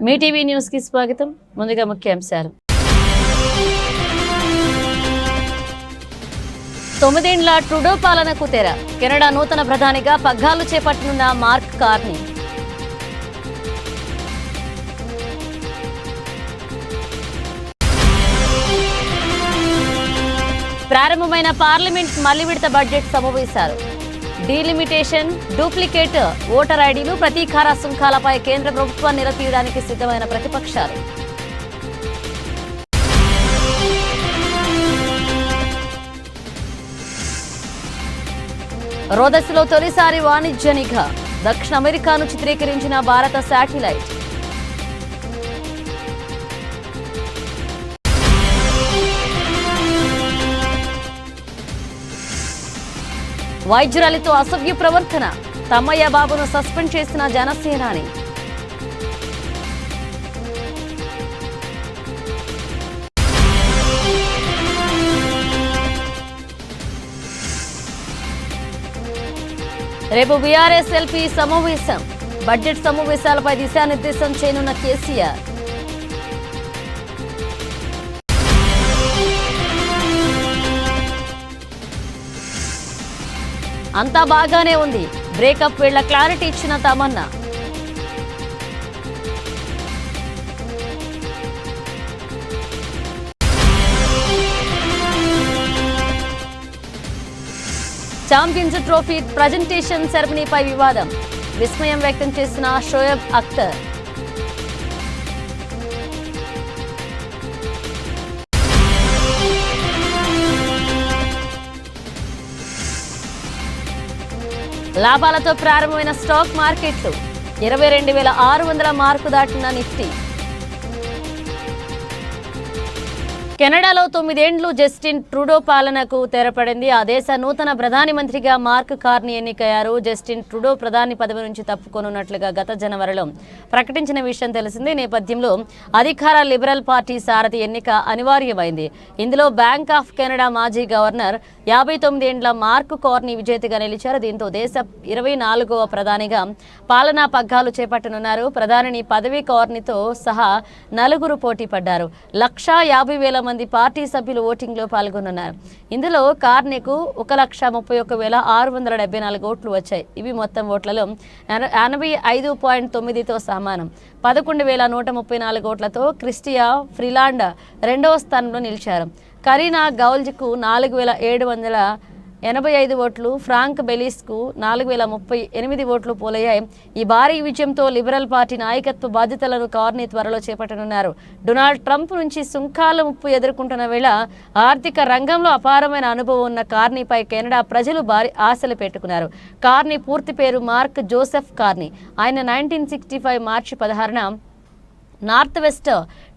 మీ TV news కి స్వాగతం. ముందుగా ముఖ్యాంశాలు. 9 ఏళ్ల ట్రూడో పాలనకు తెర. కెనడా నూతన ప్రధానిగా పగ్గాలు చేపట్టనున్న మార్క్ కార్నీ. ప్రారంభమైన పార్లమెంట్ మళ్లీ విడత బడ్జెట్ సమావేశాలు. డీలిమిటేషన్, డూప్లికేట్ ఓటర్ ఐడీలు, ప్రతీకార సుంకాలపై కేంద్ర ప్రభుత్వాన్ని నిలదీయడానికి సిద్ధమైన ప్రతిపక్షాలు. రోదస్లో తొలిసారి వాణిజ్య నిఘా. దక్షిణ అమెరికాను చిత్రీకరించిన భారత శాటిలైట్. వైద్యురాలితో అసభ్య ప్రవర్తన. తమ్మయ్య బాబును సస్పెండ్ చేసిన జనసేనాని. రేపు బీఆర్ఎస్ ఎల్పీ సమావేశం. బడ్జెట్ సమావేశాలపై దిశానిర్దేశం చేయనున్న కేసీఆర్. అంతా బాగానే ఉంది. బ్రేకప్ వేళ క్లారిటీ ఇచ్చిన తమన్నా. ఛాంపియన్స్ ట్రోఫీ ప్రజెంటేషన్ సెరమనీపై వివాదం. విస్మయం వ్యక్తం చేసిన షోయబ్ అఖ్తర్. లాభాలతో ప్రారంభమైన స్టాక్ మార్కెట్లు. 22,600 మార్కు దాటిన నిఫ్టీ. కెనడాలో 9 ఏళ్లు జస్టిన్ ట్రూడో పాలనకు తెరపడింది. ఆ దేశ నూతన ప్రధాని మంత్రిగా మార్క్ కార్నీ ఎన్నికయ్యారు. జస్టిన్ ట్రూడో ప్రధాని పదవి నుంచి తప్పుకోనున్నట్లుగా గత జనవరిలో ప్రకటించిన విషయం తెలిసిందే. నేపథ్యంలో అధికార లిబరల్ పార్టీ సారథి ఎన్నిక అనివార్యమైంది. ఇందులో బ్యాంక్ ఆఫ్ కెనడా మాజీ గవర్నర్ 59 ఏండ్ల మార్క్ కార్నీ విజేతగా నిలిచారు. దీంతో దేశ 24వ ప్రధానిగా పాలనా పగ్గాలు చేపట్టనున్నారు. ప్రధాని పదవి కార్నీతో సహా 4 పోటీ పడ్డారు. 1,50,000 మంది పార్టీ సభ్యులు ఓటింగ్లో పాల్గొన్నారు. ఇందులో కార్నీకు 1,31,674 ఓట్లు వచ్చాయి. ఇవి మొత్తం ఓట్లలో 85.9తో సమానం. 11,134 ఓట్లతో క్రిస్టియా ఫ్రీలాండ్ రెండవ స్థానంలో నిలిచారు. కరీనా గౌల్జ్కు 4,785 ఓట్లు, ఫ్రాంక్ బెలీస్కు 4,038 ఓట్లు పోలయ్యాయి. ఈ భారీ విజయంతో లిబరల్ పార్టీ నాయకత్వ బాధ్యతలను కార్నీ త్వరలో చేపట్టనున్నారు. డొనాల్డ్ ట్రంప్ నుంచి సుంకాల ముప్పు ఎదుర్కొంటున్న వేళ ఆర్థిక రంగంలో అపారమైన అనుభవం ఉన్న కార్నీపై కెనడా ప్రజలు భారీ ఆశలు పెట్టుకున్నారు. కార్నీ పూర్తి పేరు మార్క్ జోసెఫ్ కార్నీ. ఆయన 1965 మార్చి 16న నార్త్ వెస్ట్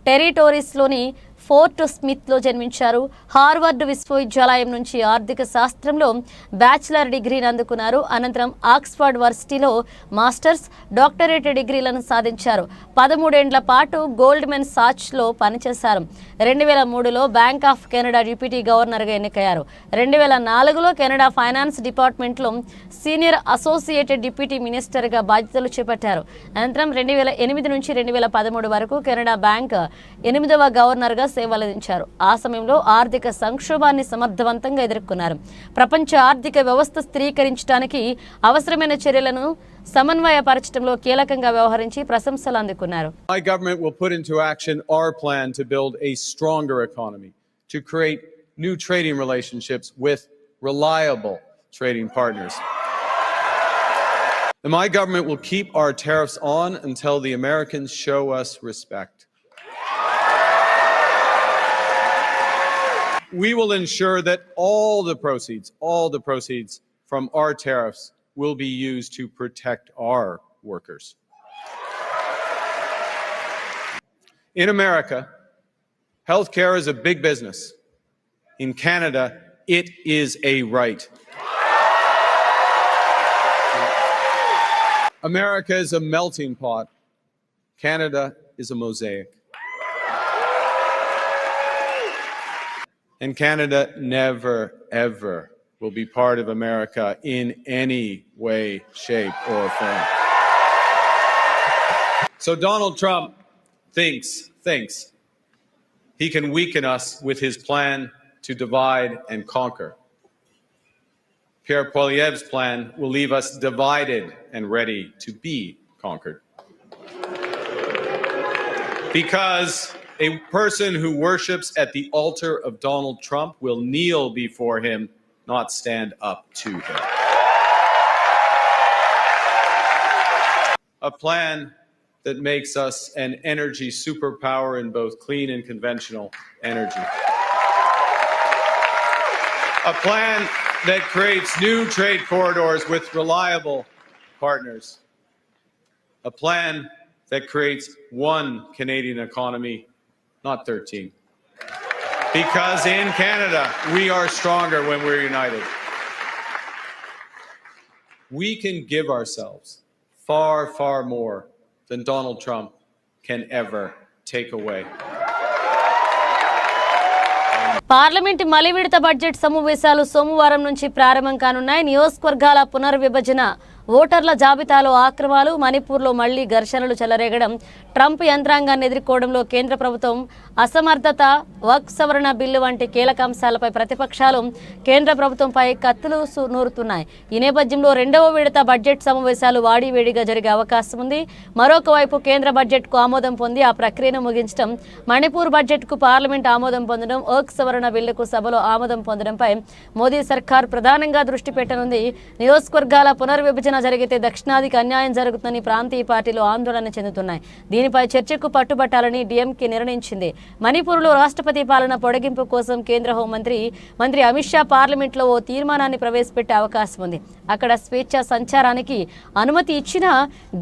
టెరిటోరీస్లోని ఫోర్ట్ స్మిత్లో జన్మించారు. హార్వర్డ్ విశ్వవిద్యాలయం నుంచి ఆర్థిక శాస్త్రంలో బ్యాచిలర్ డిగ్రీని అందుకున్నారు. అనంతరం ఆక్స్ఫర్డ్ వర్సిటీలో మాస్టర్స్, డాక్టరేట్ డిగ్రీలను సాధించారు. 13 ఏండ్ల పాటు గోల్డ్మెన్ సాచ్స్లో పనిచేశారు. 2003లో బ్యాంక్ ఆఫ్ కెనడా డిప్యూటీ గవర్నర్గా ఎన్నికయ్యారు. 2004లో కెనడా ఫైనాన్స్ డిపార్ట్మెంట్లో సీనియర్ అసోసియేటెడ్ డిప్యూటీ మినిస్టర్గా బాధ్యతలు చేపట్టారు. అనంతరం 2008 నుంచి 2013 వరకు కెనడా బ్యాంక్ 8వ గవర్నర్గా సేవలందించారు. ఆ సమయంలో ఆర్థిక సంక్షోభాన్ని సమర్థవంతంగా ఎదుర్కొన్నారు. ప్రపంచ ఆర్థిక వ్యవస్థ స్థిరీకరించడానికి అవసరమైన చర్యలను సమన్వయపరచడంలో కీలకంగా వ్యవహరించి ప్రశంసలు అందుకున్నారు. My government will put into action our plan to build a stronger economy, to create new trading relationships with reliable trading partners. And my government will keep our tariffs on until the Americans show us respect. We will ensure that all the proceeds from our tariffs will be used to protect our workers. In America, healthcare is a big business. In Canada, it is a right. America is a melting pot. Canada is a mosaic. And Canada never, ever will be part of America in any way, shape, or form. So Donald Trump, thinks he can weaken us with his plan to divide and conquer. Pierre Poilievre's plan will leave us divided and ready to be conquered. Because a person who worships at the altar of Donald Trump will kneel before him, not stand up to him. A plan that makes us an energy superpower in both clean and conventional energy. A plan that creates new trade corridors with reliable partners. A plan that creates one Canadian economy, not 13. Because in Canada, we are stronger when we're united. We can give ourselves far, far more than Donald Trump can ever take away. Parliament మలి విడత budget సమావేశాలు సోమవారం నుంచి ప్రారంభం కానున్నాయి. నియోజకవర్గాల పునర్విభజన, ఓటర్ల జాబితాలో ఆక్రమాలు, మణిపూర్లో మళ్లీ ఘర్షణలు చెలరేగడం, ట్రంప్ యంత్రాంగాన్ని ఎదుర్కోవడంలో కేంద్ర ప్రభుత్వం అసమర్థత, వక్ఫ్ సవరణ బిల్లు వంటి కీలక అంశాలపై ప్రతిపక్షాలు కేంద్ర ప్రభుత్వంపై కత్తులు నూరుతున్నాయి. ఈ నేపథ్యంలో రెండవ విడత బడ్జెట్ సమావేశాలు వాడివేడిగా జరిగే అవకాశం ఉంది. మరొక వైపు కేంద్ర బడ్జెట్కు ఆమోదం పొంది ఆ ప్రక్రియను ముగించడం, మణిపూర్ బడ్జెట్కు పార్లమెంట్ ఆమోదం పొందడం, వక్ఫ్ సవరణ బిల్లుకు సభలో ఆమోదం పొందడంపై మోదీ సర్కార్ ప్రధానంగా దృష్టి పెట్టనుంది. నియోజకవర్గాల పునర్విభజన జరిగితే దక్షిణాదికి అన్యాయం జరుగుతుందని ప్రాంతీయ పార్టీలు ఆందోళన చెందుతున్నాయి. దీనిపై చర్చకు పట్టుబట్టాలని డీఎంకే నిర్ణయించింది. మణిపూర్లో రాష్ట్రపతి పాలన పొడిగింపు కోసం కేంద్ర హోంమంత్రి అమిత్ షా పార్లమెంట్లో ఓ తీర్మానాన్ని ప్రవేశపెట్టే అవకాశం ఉంది. అక్కడ స్వేచ్ఛ సంచారానికి అనుమతి ఇచ్చినా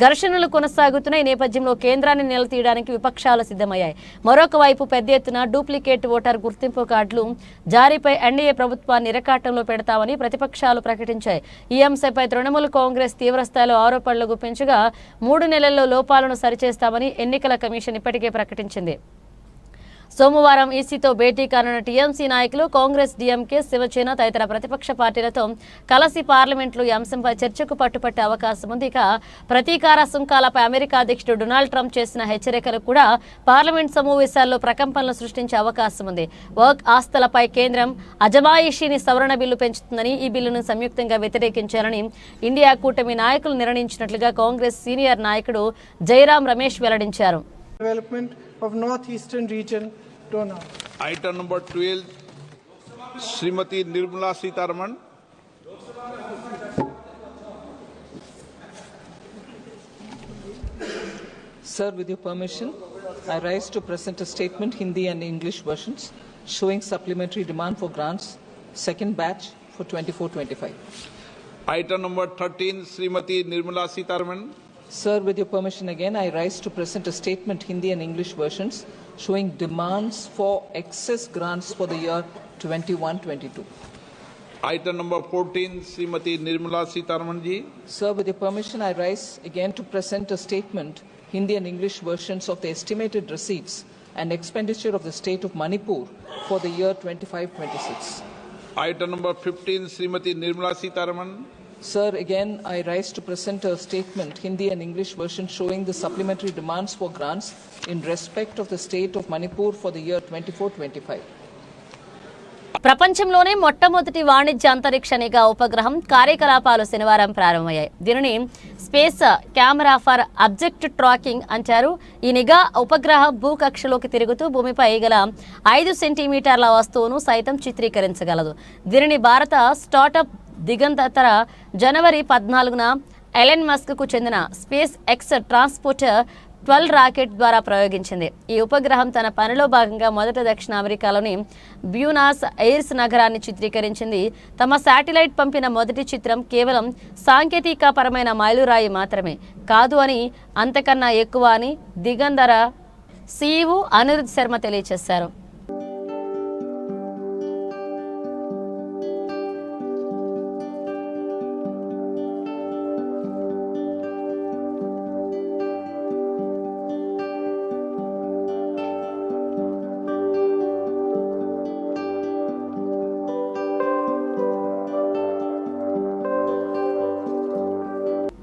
ఘర్షణలు కొనసాగుతున్నాయి. ఈ నేపథ్యంలో కేంద్రాన్ని నిలదీయడానికి విపక్షాలు సిద్ధమయ్యాయి. మరొక వైపు పెద్ద ఎత్తున డూప్లికేట్ ఓటర్ గుర్తింపు కార్డులు జారీపై ఎన్డీఏ ప్రభుత్వాన్ని ఇరకాటంలో పెడతామని ప్రతిపక్షాలు ప్రకటించాయి. ఈ అంశంపై తృణమూల్ కాంగ్రెస్ తీవ్రస్థాయిలో ఆరోపణలు గుప్పించగా 3 నెలల్లో లోపాలను సరిచేస్తామని ఎన్నికల కమిషన్ ఇప్పటికే ప్రకటించింది. సోమవారం ఈసీతో భేటీ కానున్న టీఎంసీ నాయకులు కాంగ్రెస్, డీఎంకే, శివసేన తదితర ప్రతిపక్ష పార్టీలతో కలిసి పార్లమెంట్లో ఈ అంశంపై చర్చకు పట్టుపట్టే అవకాశం ఉంది. ఇక ప్రతీకార సుంకాలపై అమెరికా అధ్యక్షుడు డొనాల్డ్ ట్రంప్ చేసిన హెచ్చరికలు కూడా పార్లమెంట్ సమావేశాల్లో ప్రకంపనలు సృష్టించే అవకాశం ఉంది. వక్ఫ్ ఆస్తులపై కేంద్రం అజమాయిషీని సవరణ బిల్లు పెంచుతుందని, ఈ బిల్లును సంయుక్తంగా వ్యతిరేకించాలని ఇండియా కూటమి నాయకులు నిర్ణయించినట్లుగా కాంగ్రెస్ సీనియర్ నాయకుడు జైరాం రమేష్ వెల్లడించారు. Development of northeastern region donor. Item number 12, Srimati Nirmala Sitharaman. Sir, with your permission, I rise to present a statement, Hindi and English versions, showing supplementary demand for grants, second batch for 24-25. Item number 13, Srimati Nirmala Sitharaman. Sir, with your permission again, I rise to present a statement, Hindi and English versions, showing demands for excess grants for the year 21-22. Item number 14, Srimati Nirmala Sitharaman ji. Sir, with your permission, I rise again to present a statement, Hindi and English versions of the estimated receipts and expenditure of the state of Manipur for the year 25-26. Item number 15, Srimati Nirmala Sitharaman. Sir, again, I rise to present a statement, Hindi and English version, showing the supplementary demands for grants in respect of the state of Manipur for the year 24-25. ప్రపంచంలోనే మొట్టమొదటి వాణిజ్య అంతరిక్ష నిఘా ఉపగ్రహం కార్యకలాపాలు శనివారం ప్రారంభమయ్యాయి. దీనిని space camera for object tracking అంటారు. ఈ నిఘా ఉపగ్రహం భూకక్షలోకి తిరుగుతూ భూమిపై గల 5 సెంటీమీటర్ల వస్తువును సైతం చిత్రీకరించగలదు. దీనిని భారత స్టార్టప్ దిగంతర జనవరి 14న ఎలన్ మస్క్కు చెందిన స్పేస్ ఎక్స్ ట్రాన్స్పోర్టర్ 12 రాకెట్ ద్వారా ప్రయోగించింది. ఈ ఉపగ్రహం తన పనిలో భాగంగా మొదట దక్షిణ అమెరికాలోని బ్యూనాస్ ఎయిర్స్ నగరాన్ని చిత్రీకరించింది. తమ శాటిలైట్ పంపిన మొదటి చిత్రం కేవలం సాంకేతిక పరమైన మైలురాయి మాత్రమే కాదు అని, అంతకన్నా ఎక్కువ అని దిగంధర CEO అనిరుద్ శర్మ తెలియజేశారు.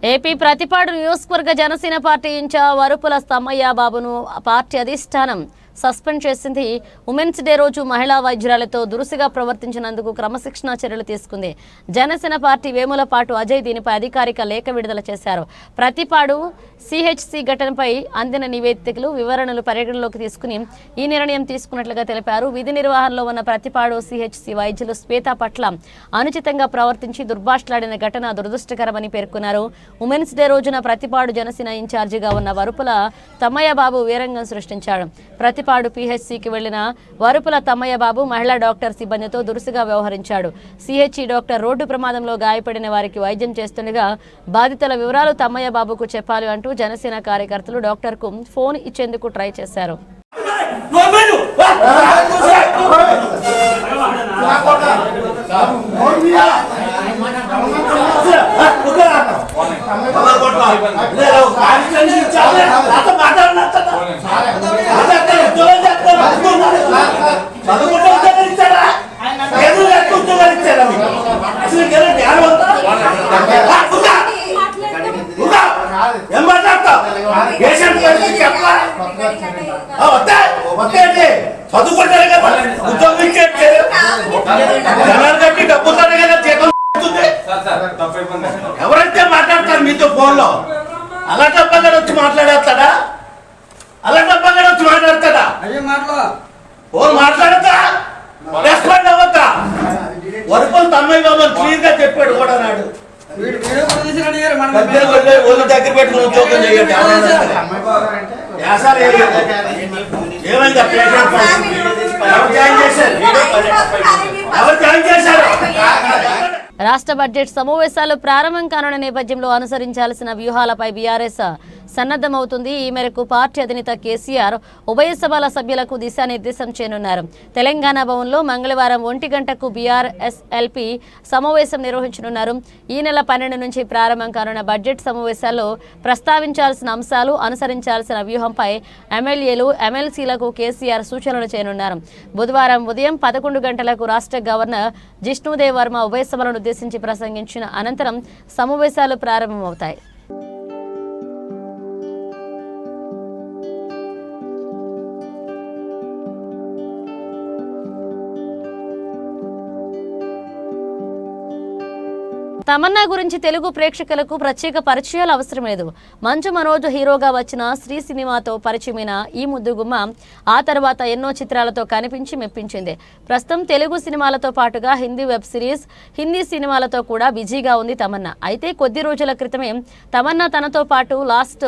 ఏపీ ప్రతిపాడు నియోజకవర్గ జనసేన పార్టీ ఇన్ఛార్జ్ వరుపుల తమ్మయ్య బాబును పార్టీ అధిష్టానం సస్పెండ్ చేసింది. ఉమెన్స్ డే రోజు మహిళా వైద్యురాలతో దురుసుగా ప్రవర్తించినందుకు క్రమశిక్షణా చర్యలు తీసుకుంది. జనసేన పార్టీ వేములపాటు అజయ్ దీనిపై అధికారిక లేఖ విడుదల చేశారు. ప్రతిపాడు సిహెచ్సి ఘటనపై అందిన నివేదికలు వివరణలు పరిగణలోకి తీసుకుని ఈ నిర్ణయం తీసుకున్నట్లుగా తెలిపారు. విధి నిర్వహణలో ఉన్న ప్రతిపాడు సిహెచ్సి వైద్యులు శ్వేత పట్ల అనుచితంగా ప్రవర్తించి దుర్భాషలాడిన ఘటన దురదృష్టకరమని పేర్కొన్నారు. ఉమెన్స్ డే రోజున ప్రతిపాడు జనసేన ఇన్ఛార్జిగా ఉన్న వరుపుల తమ్మయ్య బాబు వీరంగం సృష్టించాడు. ప్రతిపాడు పిహెచ్సికి వెళ్లిన వరుపుల తమ్మయ్య బాబు మహిళా డాక్టర్ సిబ్బందితో దురుసుగా వ్యవహరించాడు. సిహెచ్సి డాక్టర్ రోడ్డు ప్రమాదంలో గాయపడిన వారికి వైద్యం చేస్తుండగా బాధితుల వివరాలు తమ్మయ్య బాబుకు చెప్పాలి అంటూ జనసేన కార్యకర్తలు డాక్టర్కు ఫోన్ ఇచ్చేందుకు ట్రై చేశారు. చదువుకుంటారు కదా ఉద్యోగం జనాలు కట్టి డబ్బుతారు కదా జీతం ఎవరైతే మాట్లాడతారు మీతో ఫోన్లో అలా డబ్బగా వచ్చి మాట్లాడేస్తాడా ఫోన్ మాట్లాడతా రెస్పాండ్ అవ్వద్దా వరుపులు తమ్మయ్య బాబు క్లియర్ గా చెప్పాడు కూడా నాడు ఒళ్ళు దగ్గర పెట్టుకుని ఉద్యోగం చేయండి ఏమైందా ఎవరు జాయిన్ చేశారు రాష్ట్ర బడ్జెట్ సమావేశాలు ప్రారంభం కానున్న నేపథ్యంలో అనుసరించాల్సిన వ్యూహాలపై బీఆర్ఎస్ సన్నద్ధమవుతుంది. ఈ మేరకు పార్టీ అధినేత కేసీఆర్ ఉభయ సభల సభ్యులకు దిశానిర్దేశం చేయనున్నారు. తెలంగాణ భవన్లో మంగళవారం 1 గంటకు బీఆర్ఎస్ఎల్పీ సమావేశం నిర్వహించనున్నారు. ఈ నెల 12 నుంచి ప్రారంభం కానున్న బడ్జెట్ సమావేశాల్లో ప్రస్తావించాల్సిన అంశాలు, అనుసరించాల్సిన వ్యూహంపై ఎమ్మెల్యేలు, ఎమ్మెల్సీలకు కేసీఆర్ సూచనలు చేయనున్నారు. బుధవారం ఉదయం 11 గంటలకు రాష్ట్ర గవర్నర్ జిష్ణుదేవ్ వర్మ ఉభయ సభలను ఉద్దేశించి ప్రసంగించిన అనంతరం సమావేశాలు ప్రారంభమవుతాయి. తమన్నా గురించి తెలుగు ప్రేక్షకులకు ప్రత్యేక పరిచయాలు అవసరం లేదు. మంచు మనోజ్ హీరోగా వచ్చిన శ్రీ సినిమాతో పరిచయమైన ఈ ముద్దుగుమ్మ ఆ తర్వాత ఎన్నో చిత్రాలతో కనిపించి మెప్పించింది. ప్రస్తుతం తెలుగు సినిమాలతో పాటుగా హిందీ వెబ్ సిరీస్, హిందీ సినిమాలతో కూడా బిజీగా ఉంది తమన్నా. అయితే కొద్ది రోజుల క్రితమే తమన్నా తనతో పాటు లాస్ట్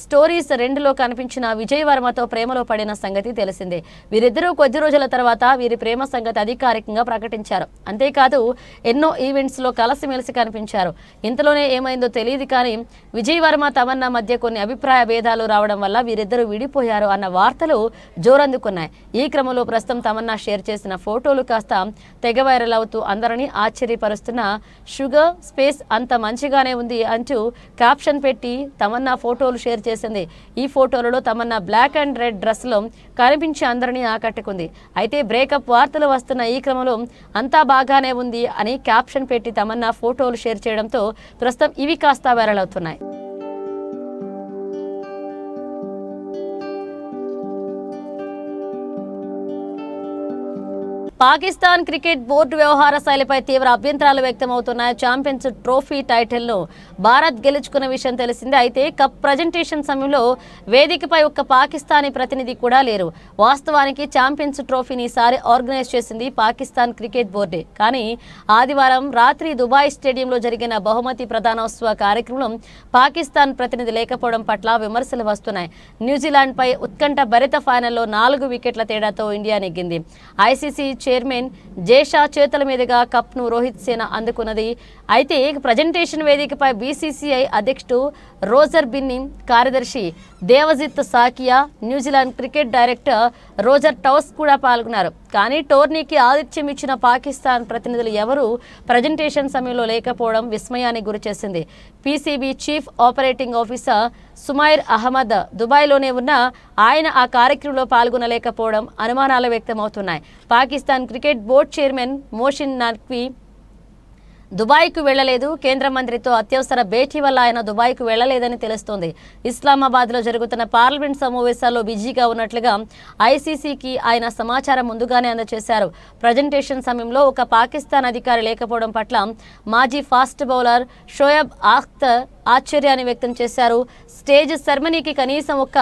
స్టోరీస్ 2లో కనిపించిన విజయ్ వర్మతో ప్రేమలో పడిన సంగతి తెలిసిందే. వీరిద్దరూ కొద్ది రోజుల తర్వాత వీరి ప్రేమ సంగతి అధికారికంగా ప్రకటించారు. అంతేకాదు ఎన్నో ఈవెంట్స్లో కలిసిమెలిసి కనిపించారు. ఇంతలోనే ఏమైందో తెలియదు కానీ విజయ్ వర్మ తమన్నా మధ్య కొన్ని అభిప్రాయ భేదాలు రావడం వల్ల వీరిద్దరూ విడిపోయారు అన్న వార్తలు జోరందుకున్నాయి. ఈ క్రమంలో ప్రస్తుతం తమన్నా షేర్ చేసిన ఫోటోలు కాస్త తెగ వైరల్ అవుతూ అందరినీ ఆశ్చర్యపరుస్తున్న షుగర్ స్పేస్ అంత మంచిగానే ఉంది అంటూ క్యాప్షన్ పెట్టి తమన్నా ఫోటోలు షేర్ చేసింది. ఈ ఫోటోలలో Tamannaah black and red dress లో కనిపించి అందరినీ ఆకట్టుకుంది. అయితే బ్రేకప్ వార్తలు వస్తున్న ఈ క్రమంలో అంతా బాగానే ఉంది అని క్యాప్షన్ పెట్టి తమన్నా ఫోటోలు షేర్ చేయడంతో ప్రస్తుతం ఇవి కాస్త వైరల్ అవుతున్నాయి. పాకిస్తాన్ క్రికెట్ బోర్డు వ్యవహార శైలిపై తీవ్ర అభ్యంతరాలు వ్యక్తమవుతున్నాయి. ఛాంపియన్స్ ట్రోఫీ టైటిల్ను భారత్ గెలుచుకున్న విషయం తెలిసిందే. అయితే కప్ ప్రజెంటేషన్ సమయంలో వేదికపై ఒక్క పాకిస్తానీ ప్రతినిధి కూడా లేరు. వాస్తవానికి ఛాంపియన్స్ ట్రోఫీని ఈసారి ఆర్గనైజ్ చేసింది పాకిస్తాన్ క్రికెట్ బోర్డే. కానీ ఆదివారం రాత్రి దుబాయ్ స్టేడియంలో జరిగిన బహుమతి ప్రదానోత్సవ కార్యక్రమంలో పాకిస్తాన్ ప్రతినిధి లేకపోవడం పట్ల విమర్శలు వస్తున్నాయి. న్యూజిలాండ్పై ఉత్కంఠ భరిత ఫైనల్లో 4 వికెట్ల తేడాతో ఇండియా నెగ్గింది. ఐసీసీ చైర్మన్ జేషా చేతుల మీదుగా కప్ను రోహిత్ సేన అందుకున్నది. అయితే ప్రజెంటేషన్ వేదికపై బీసీసీఐ అధ్యక్షుడు రోజర్ బిన్ని, కార్యదర్శి Devajit Saikia, New Zealand cricket director Roger Twose కూడా పాల్గొన్నారు. కానీ టోర్నీకి ఆతిథ్యం ఇచ్చిన పాకిస్తాన్ ప్రతినిధులు ఎవరూ ప్రజెంటేషన్ సమయంలో లేకపోవడం విస్మయానికి గురిచేసింది. PCB chief operating officer Sumair Ahmed దుబాయ్లోనే ఉన్న ఆయన ఆ కార్యక్రమంలో పాల్గొనలేకపోవడం అనుమానాలు వ్యక్తమవుతున్నాయి. Pakistan cricket board chairman Mohsin Naqvi దుబాయ్కు వెళ్లలేదు. కేంద్ర మంత్రితో అత్యవసర భేటీ వల్ల ఆయన దుబాయ్కు వెళ్లలేదని తెలుస్తోంది. ఇస్లామాబాద్లో జరుగుతున్న పార్లమెంట్ సమావేశాల్లో బిజీగా ఉన్నట్లుగా ఐసీసీకి ఆయన సమాచారం ముందుగానే అందజేశారు. ప్రజెంటేషన్ సమయంలో ఒక పాకిస్తాన్ అధికారి లేకపోవడం పట్ల మాజీ ఫాస్ట్ బౌలర్ షోయబ్ అఖ్తర్ ఆశ్చర్యాన్ని వ్యక్తం చేశారు. స్టేజ్ సెరమనీకి కనీసం ఒక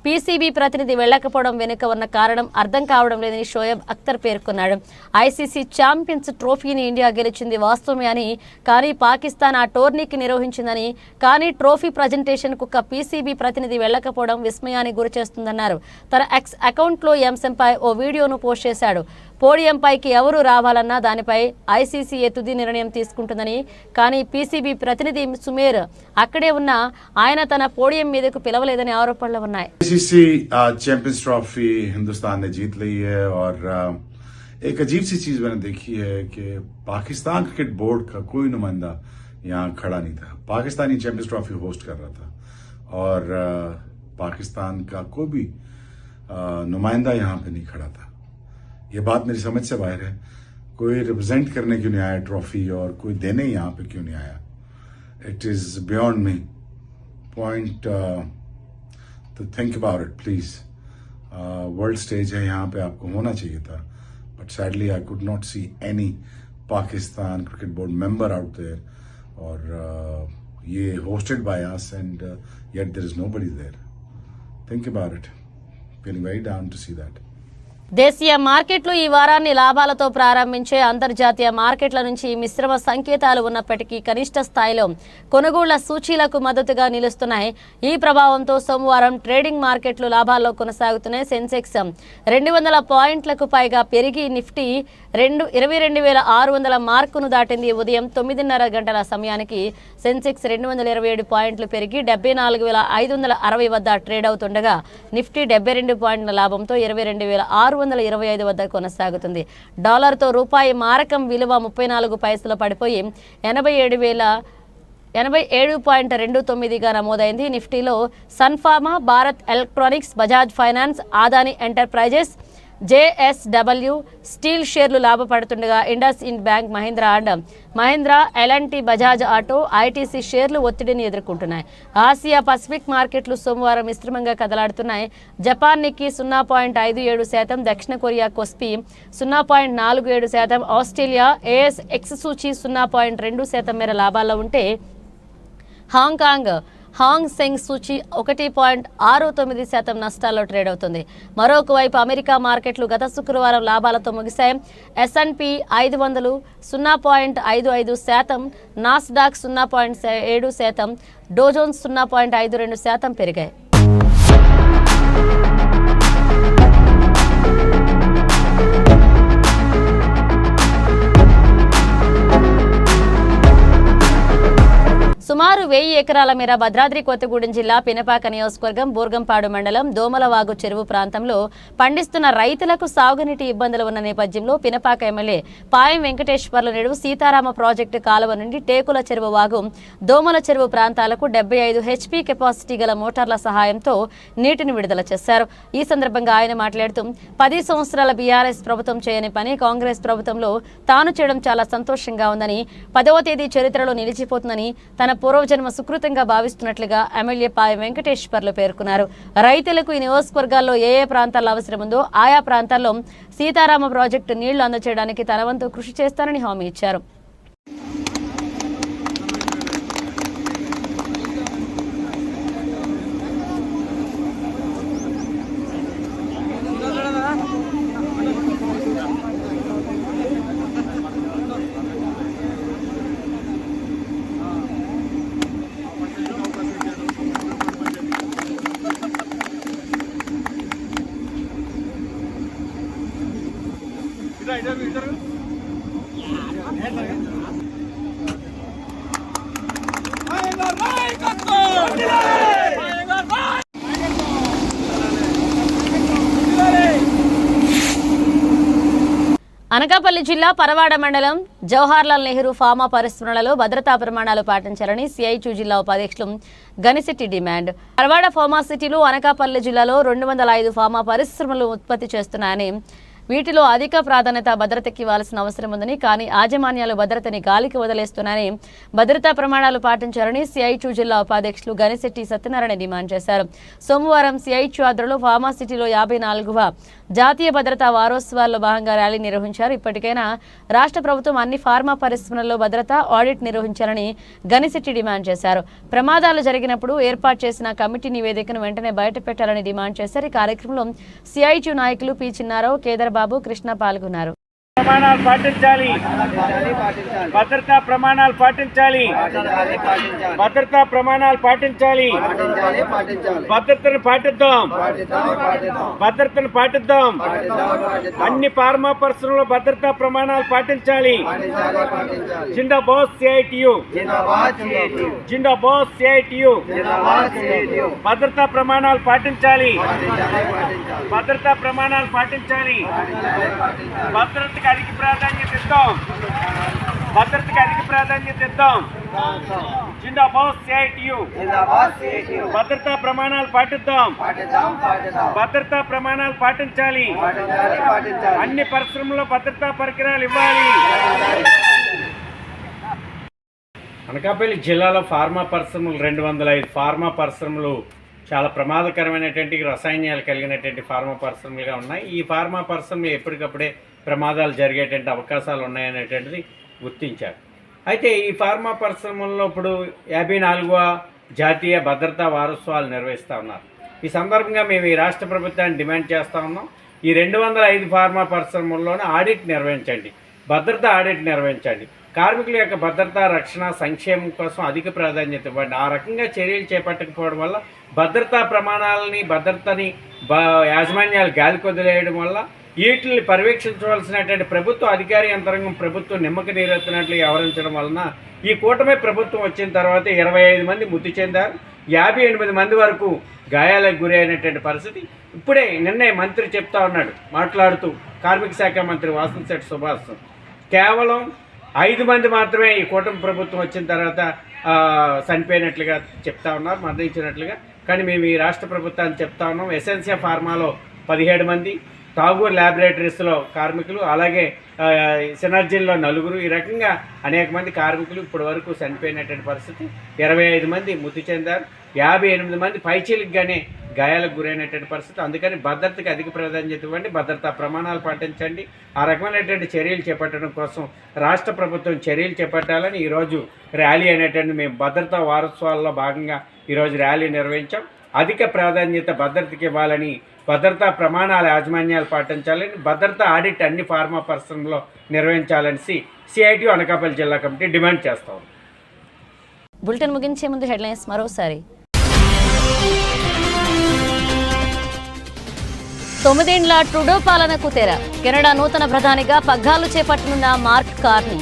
పీసీబీ ప్రతినిధి వెళ్లకపోవడం వెనుక ఉన్న కారణం అర్థం కావడం లేదని షోయబ్ అఖ్తర్ పేర్కొన్నాడు. ఐసీసీ ఛాంపియన్స్ ట్రోఫీని ఇండియా గెలిచింది వాస్తవమే అని, కానీ పాకిస్తాన్ ఆ టోర్నీకి నిర్వహించిందని, కానీ ట్రోఫీ ప్రజెంటేషన్కు ఒక పీసీబీ ప్రతినిధి వెళ్లకపోవడం విస్మయానికి గురిచేస్తుందన్నారు. తన ఎక్స్ అకౌంట్లో ఈ అంశంపై ఓ వీడియోను పోస్ట్ చేశాడు. పోడియంపైకి ఎవరు రావాలన్నా దానిపై ఐసీసీ తుది నిర్ణయం తీసుకుంటుందని, కానీ పీసీబీ ప్రతినిధి సుమేర్ అక్కడే ఉన్న ఆయన తన పోడియం మీదకు పిలవలేదని ఆరోపణలు ఉన్నాయి. आईसीसी चैंपियंस ट्रॉफी हिंदुस्तान ने जीत ली है और एक अजीब सी चीज मैंने देखी है कि पाकिस्तान क्रिकेट बोर्ड का कोई नुमाइंदा यहाँ खड़ा नहीं था. पाकिस्तानी चैंपियंस ट्रॉफी होस्ट कर रहा था और पाकिस्तान का कोई भी नुमाइंदा यहाँ पे नहीं खड़ा था. ये बात मेरी समझ से बाहर है. कोई रिप्रेजेंट करने क्यों नहीं आया ट्रॉफी और कोई देने यहाँ पे क्यों नहीं आया. It is beyond me point to think about it please. World stage है, यहाँ पे आपको होना चाहिए था, but sadly I could not see any Pakistan cricket board member out there और ये hosted by us and yet there is nobody there. Think about it. Feeling very down to see that. దేశీయ మార్కెట్లు ఈ వారాన్ని లాభాలతో ప్రారంభించే అంతర్జాతీయ మార్కెట్ల నుంచి మిశ్రమ సంకేతాలు ఉన్నప్పటికీ కనిష్ట స్థాయిలో కొనుగోళ్ల సూచీలకు మద్దతుగా నిలుస్తున్నాయి. ఈ ప్రభావంతో సోమవారం ట్రేడింగ్ మార్కెట్లు లాభాల్లో కొనసాగుతున్నాయి. సెన్సెక్స్ 200 పాయింట్లకు పైగా పెరిగి నిఫ్టీ 22,600 మార్కును దాటింది. ఉదయం 9:30 గంటల సమయానికి సెన్సెక్స్ 227 పాయింట్లు పెరిగి 74,560 వద్ద ట్రేడ్ అవుతుండగా నిఫ్టీ 72 పాయింట్ల లాభంతో 22,625 వద్ద కొనసాగుతుంది. డాలర్తో రూపాయి మారకం విలువ 34 పైసలు పడిపోయి 87.29గా నమోదైంది. నిఫ్టీలో Sun Pharma, Bharat Electronics, Bajaj Finance, Adani Enterprises, JSW steel షేర్లు లాభపడుతుండగా IndusInd bank, Mahindra, L and T, Bajaj auto, ITC షేర్లు ఒత్తిడిని ఎదుర్కొంటున్నాయి. ఆసియా పసిఫిక్ మార్కెట్లు సోమవారం మిశ్రమంగా కదలాడుతున్నాయి. జపాన్ నిక్కీ 0.57%, దక్షిణ కొరియా కోస్పి 0.47%, ఆస్ట్రేలియా ఏఎస్ఎక్స్ సూచీ 0.2% మేర లాభాల్లో ఉంటే హాంగ్ సెంగ్ సూచీ 1.69% నష్టాల్లో ట్రేడ్ అవుతుంది. మరొక వైపు అమెరికా మార్కెట్లు గత శుక్రవారం లాభాలతో ముగిశాయి. S&P 500 0.55%, నాస్డాక్ 0.7%, డోజోన్స్ 0.52% పెరిగాయి. సుమారు 1000 ఎకరాల మేర భద్రాద్రి కొత్తగూడెం జిల్లా పినపాక నియోజకవర్గం బూర్గంపాడు మండలం దోమలవాగు చెరువు ప్రాంతంలో పండిస్తున్న రైతులకు సాగునీటి ఇబ్బందులు ఉన్న నేపథ్యంలో పినపాక ఎమ్మెల్యే పాయం వెంకటేశ్వర్లు నేడు సీతారామ ప్రాజెక్టు కాలువ నుండి టేకుల చెరువు వాగు, దోమల చెరువు ప్రాంతాలకు 75 HP కెపాసిటీ గల మోటార్ల సహాయంతో నీటిని విడుదల చేశారు. ఈ సందర్భంగా ఆయన మాట్లాడుతూ 10 సంవత్సరాల బీఆర్ఎస్ ప్రభుత్వం చేయని పని కాంగ్రెస్ ప్రభుత్వంలో తాను చేయడం చాలా సంతోషంగా ఉందని, 10వ తేదీ చరిత్రలో నిలిచిపోతుందని తన పూర్వజన్మ సుకృతంగా భావిస్తున్నట్లుగా ఎమ్మెల్యే పాయం వెంకటేశ్వర్లు పేర్కొన్నారు. రైతులకు ఈ నియోజకవర్గాల్లో ఏ ప్రాంతాల్లో అవసరం ఉందో ఆయా ప్రాంతాల్లో సీతారామ ప్రాజెక్టు నీళ్లు అందచేయడానికి తన వంతు కృషి చేస్తారని హామీ ఇచ్చారు. అనకాపల్లి జిల్లా పరవాడ మండలం జవహర్లాల్ నెహ్రూ ఫార్మా పరిశ్రమలలో భద్రతా ప్రమాణాలు పాటించాలని సిఐటియు జిల్లా ఉపాధ్యక్షులు గనిశెట్టి డిమాండ్. పరవాడ ఫార్మా సిటీలో అనకాపల్లి జిల్లాలో 205 ఫార్మా పరిశ్రమలు ఉత్పత్తి చేస్తున్నాయని వీటిలో అధిక ప్రాధాన్యత భద్రతకి ఇవ్వాల్సిన అవసరం ఉందని, కానీ యాజమాన్యాలు భద్రతని గాలికి వదిలేస్తున్నారని, భద్రతా ప్రమాణాలు పాటించాలని సిఐటియు జిల్లా ఉపాధ్యక్షులు గనిశెట్టి సత్యనారాయణ డిమాండ్ చేశారు. సోమవారం సిఐటియు ఆధ్వర్యంలో ఫార్మాసిటీలో 54వ జాతీయ భద్రతా వారోత్సవాల్లో భాగంగా ర్యాలీ నిర్వహించారు. ఇప్పటికైనా రాష్ట్ర ప్రభుత్వం అన్ని ఫార్మా పరిశ్రమలలో భద్రతా ఆడిట్ నిర్వహించాలని గనిశెట్టి డిమాండ్ చేశారు. ప్రమాదాలు జరిగినప్పుడు ఏర్పాటు చేసిన కమిటీ నివేదికను వెంటనే బయటపెట్టాలని డిమాండ్ చేశారు. ఈ కార్యక్రమంలో సిఐటియు నాయకులు పి చిన్నారావు, కేదర్బాబు, కృష్ణ పాల్గొన్నారు. ప్రమాణాలు పాటించాలి, భద్రతా ప్రమాణాలు పాటించాలి, భద్రతా ప్రమాణాలు పాటించాలి, భద్రతను పాటిద్దాం, భద్రతను పాటిద్దాం. అన్ని ఫార్మా పరిశ్రమలో భద్రతా ప్రమాణాలు పాటించాలి. జిందాబాద్ సిఐటియు, జిందాబాద్ సిఐటియు. భద్రతా ప్రమాణాలు పాటించాలి, భద్రతా ప్రమాణాలు పాటించాలి. భద్రతకు అధిక ప్రాధాన్యత ఇద్దాం, భద్రతకు అధిక ప్రాధాన్యత ఇద్దాం. జిందాబాద్ సిఐటియు. భద్రతా ప్రమాణాలు పాటిద్దాం, భద్రతా ప్రమాణాలు పాటించాలి. అన్ని పరిశ్రమల్లో భద్రతా పరికరాలు ఇవ్వాలి. అనకాపల్లి జిల్లాలో ఫార్మా పరిశ్రమలు 205 ఫార్మా పరిశ్రమలు చాలా ప్రమాదకరమైనటువంటి రసాయనాలు కలిగినటువంటి ఫార్మా పరిశ్రమలుగా ఉన్నాయి. ఈ ఫార్మా పరిశ్రమలు ఎప్పటికప్పుడే ప్రమాదాలు జరిగేటువంటి అవకాశాలు ఉన్నాయనేటువంటిది గుర్తించారు. అయితే ఈ ఫార్మా పరిశ్రమల్లో ఇప్పుడు 54వ జాతీయ భద్రతా వారోత్సవాలు నిర్వహిస్తూ ఉన్నారు. ఈ సందర్భంగా మేము ఈ రాష్ట్ర ప్రభుత్వాన్ని డిమాండ్ చేస్తూ ఉన్నాం. ఈ 205 ఫార్మా పరిశ్రమల్లోనే ఆడిట్ నిర్వహించండి, భద్రతా ఆడిట్ నిర్వహించండి. కార్మికుల యొక్క భద్రతా, రక్షణ, సంక్షేమం కోసం అధిక ప్రాధాన్యత ఇవ్వండి. ఆ రకంగా చర్యలు చేపట్టకపోవడం వల్ల భద్రతా ప్రమాణాలని, భద్రతని యాజమాన్యాలు గాలికి వదిలేయడం వల్ల వీటిని పర్యవేక్షించవలసినటువంటి ప్రభుత్వ అధికారి యంత్రాంగం ప్రభుత్వం నిమ్మక నీరెత్తినట్లు వ్యవహరించడం వలన ఈ కూటమి ప్రభుత్వం వచ్చిన తర్వాత 25 మంది మృతి చెందారు, 58 మంది వరకు గాయాలకు గురి అయినటువంటి పరిస్థితి. ఇప్పుడే నిన్నే మంత్రి చెప్తా ఉన్నాడు మాట్లాడుతూ, కార్మిక శాఖ మంత్రి వాసంశెట్టి సుభాష్, కేవలం 5 మంది మాత్రమే ఈ కూటమి ప్రభుత్వం వచ్చిన తర్వాత చనిపోయినట్లుగా చెప్తా ఉన్నారు, మరణించినట్లుగా. కానీ మేము ఈ రాష్ట్ర ప్రభుత్వాన్ని చెప్తా ఉన్నాం, ఎసెన్షియా ఫార్మాలో 17 మంది, ఠాగూర్ ల్యాబొరేటరీస్లో కార్మికులు, అలాగే సినర్జీల్లో 4, ఈ రకంగా అనేక మంది కార్మికులు ఇప్పటి వరకు చనిపోయినటువంటి పరిస్థితి. 25 మంది మృతి చెందారు, 58 మంది పైచీలకుగానే గాయాలకు గురైనటువంటి పరిస్థితి. అందుకని భద్రతకి అధిక ప్రాధాన్యత ఇవ్వండి, భద్రతా ప్రమాణాలు పాటించండి. ఆ రకమైనటువంటి చర్యలు చేపట్టడం కోసం రాష్ట్ర ప్రభుత్వం చర్యలు చేపట్టాలని ఈరోజు ర్యాలీ అనేటువంటి మేము భద్రతా వారోత్సవాల్లో భాగంగా ఈరోజు ర్యాలీ నిర్వహించాం. అధిక ప్రాధాన్యత భద్రతకి ఇవ్వాలని, భద్రతా ప్రమాణాల యాజమాన్యాలు పాటించాలని, భద్రతా ఆడిట్ అన్ని ఫార్మా పరిశ్రమలో నిర్వహించాలని సిఐటియు అనకాపల్లి జిల్లా కమిటీ డిమాండ్ చేస్తాం. బులెటిన్ ముగించే ముందు హెడ్లైన్స్ మరోసారి. 9 ఏళ్ల ట్రూడో పాలనకు తెర. కెనడా నూతన ప్రధానిగా పగ్గాలు చేపట్టనున్న మార్క్ కార్నీ.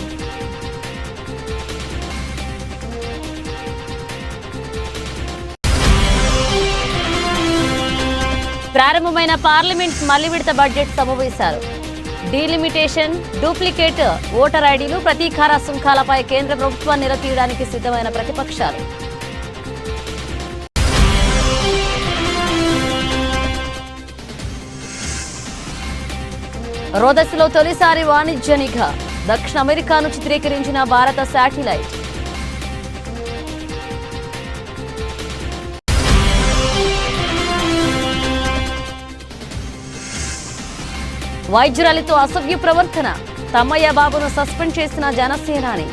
ప్రారంభమైన పార్లమెంట్ మళ్లీ విడత బడ్జెట్ సమావేశాలు. డీలిమిటేషన్, డూప్లికేట్ ఓటర్ ఐడీలు, ప్రతీకార సుంకాలపై కేంద్ర ప్రభుత్వాన్ని నిలదీయడానికి సిద్ధమైన ప్రతిపక్షాలు. రోదస్లో తొలిసారి వాణిజ్య నిఘా. దక్షిణ అమెరికాను చిత్రీకరించిన భారత శాటిలైట్. వైద్యురాలితో అసభ్య ప్రవర్తన. తమ్మయ్య బాబును సస్పెండ్ చేసిన జనసేనాని.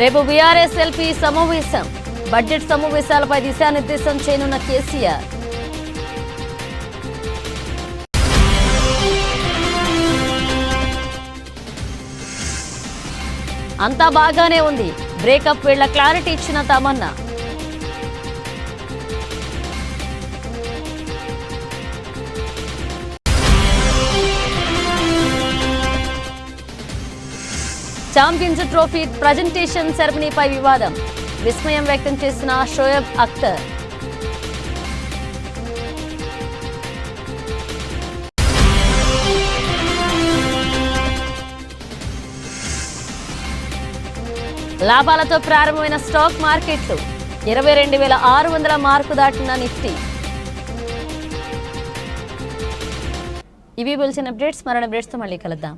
రేపు బీఆర్ఎస్ ఎల్పీ సమావేశం. బడ్జెట్ సమావేశాలపై దిశానిర్దేశం చేయనున్న కేసీఆర్. అంతా బాగానే ఉంది, బ్రేకప్ వేళ క్లారిటీ ఇచ్చిన తమన్నా. ఛాంపియన్స్ ట్రోఫీ ప్రజెంటేషన్ సెరమనీపై వివాదం. విస్మయం వ్యక్తం చేసిన షోయబ్ అఖ్తర్. లాభాలతో ప్రారంభమైన స్టాక్ మార్కెట్లు 22,600 మార్కు దాటిన నిఫ్టీ. ఇవి బులెటిన్ అప్డేట్స్. మరిన్ని అప్డేట్స్తో మళ్ళీ కలుద్దాం.